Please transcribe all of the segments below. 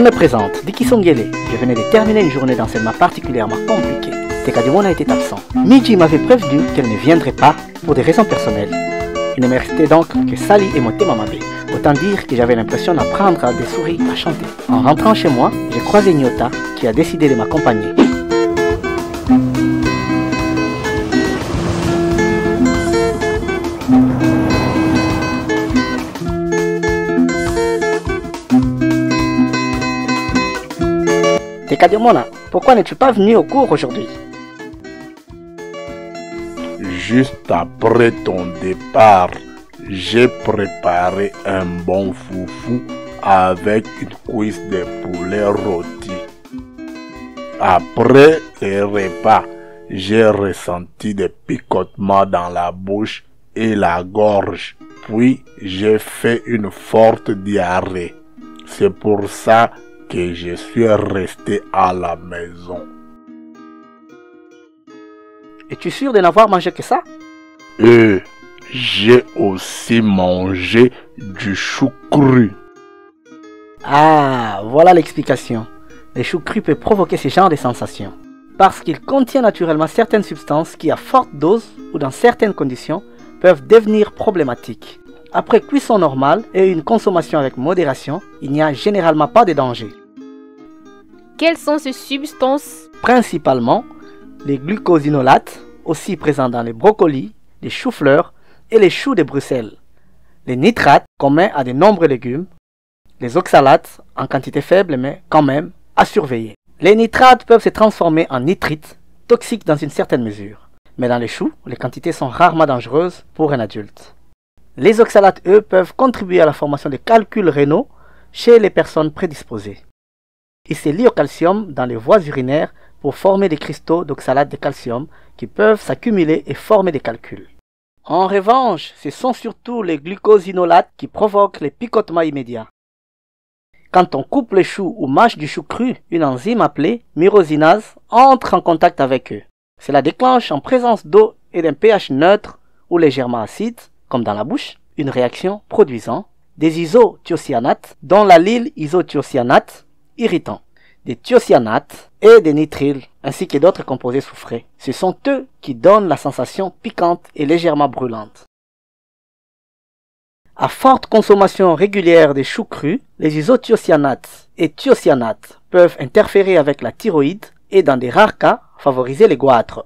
me présente, Dicky Songele. Je venais de terminer une journée d'enseignement particulièrement compliquée. Tekadimona était absent. Miji m'avait prévenu qu'elle ne viendrait pas pour des raisons personnelles. Il ne me restait donc que Sally et Motema Mabe. Autant dire que j'avais l'impression d'apprendre des souris à chanter. En rentrant chez moi, j'ai croisé Nyota qui a décidé de m'accompagner. Tekadimona, pourquoi n'es-tu pas venu au cours aujourd'hui? Juste après ton départ, j'ai préparé un bon foufou avec une cuisse de poulet rôti. Après le repas, j'ai ressenti des picotements dans la bouche et la gorge. Puis j'ai fait une forte diarrhée. C'est pour ça que je suis resté à la maison. Es-tu sûr de n'avoir mangé que ça? Et j'ai aussi mangé du chou cru. Ah, voilà l'explication. Les choux crus peuvent provoquer ce genre de sensations. Parce qu'ils contiennent naturellement certaines substances qui, à forte dose ou dans certaines conditions, peuvent devenir problématiques. Après cuisson normale et une consommation avec modération, il n'y a généralement pas de danger. Quelles sont ces substances? Principalement, les glucosinolates, aussi présents dans les brocolis, les choux-fleurs et les choux de Bruxelles. Les nitrates, communs à de nombreux légumes. Les oxalates, en quantité faible mais quand même à surveiller. Les nitrates peuvent se transformer en nitrites, toxiques dans une certaine mesure. Mais dans les choux, les quantités sont rarement dangereuses pour un adulte. Les oxalates, eux, peuvent contribuer à la formation de calculs rénaux chez les personnes prédisposées. Ils se lient au calcium dans les voies urinaires pour former des cristaux d'oxalate de calcium qui peuvent s'accumuler et former des calculs. En revanche, ce sont surtout les glucosinolates qui provoquent les picotements immédiats. Quand on coupe les choux ou mâche du chou cru, une enzyme appelée myrosinase entre en contact avec eux. Cela déclenche en présence d'eau et d'un pH neutre ou légèrement acide, comme dans la bouche, une réaction produisant des isothiocyanates, dont l'allyle isothiocyanate irritant, des thiocyanates et des nitriles, ainsi que d'autres composés soufrés. Ce sont eux qui donnent la sensation piquante et légèrement brûlante. À forte consommation régulière des choux crus, les isothiocyanates et thiocyanates peuvent interférer avec la thyroïde et dans des rares cas favoriser les goitres.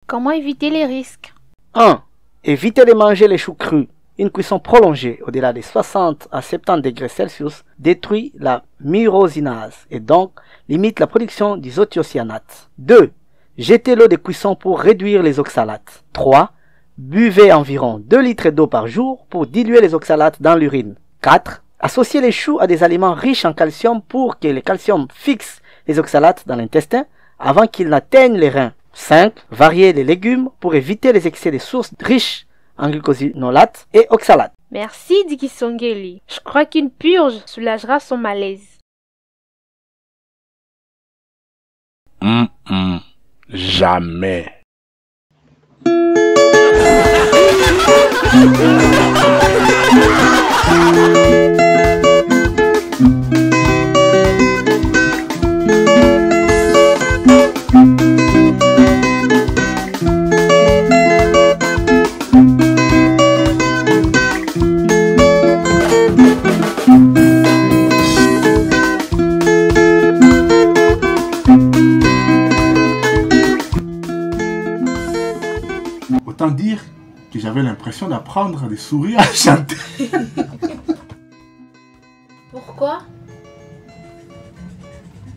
Comment éviter les risques? 1. Évitez de manger les choux crus. Une cuisson prolongée au-delà de 60 à 70 degrés Celsius détruit la myrosinase et donc limite la production d'isothiocyanates. 2. Jetez l'eau de cuisson pour réduire les oxalates. 3. Buvez environ 2 litres d'eau par jour pour diluer les oxalates dans l'urine. 4. Associez les choux à des aliments riches en calcium pour que le calcium fixe les oxalates dans l'intestin avant qu'ils n'atteignent les reins. 5. Variez les légumes pour éviter les excès de sources riches en glucosinolates et oxalates. Merci Dicky Songele. Je crois qu'une purge soulagera son malaise. Jamais. Autant dire que j'avais l'impression d'apprendre des souris à chanter. Pourquoi?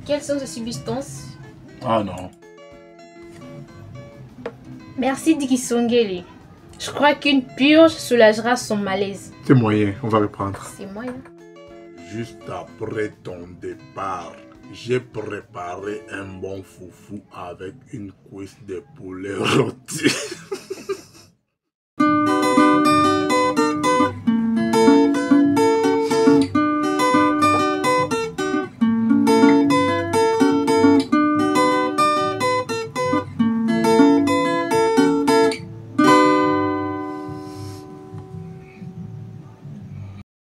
Quelles sont ces substances? Ah non. Merci Dicky Songele. Je crois qu'une purge soulagera son malaise. C'est moyen, on va reprendre. C'est moyen. Juste après ton départ, j'ai préparé un bon foufou avec une cuisse de poulet rôti.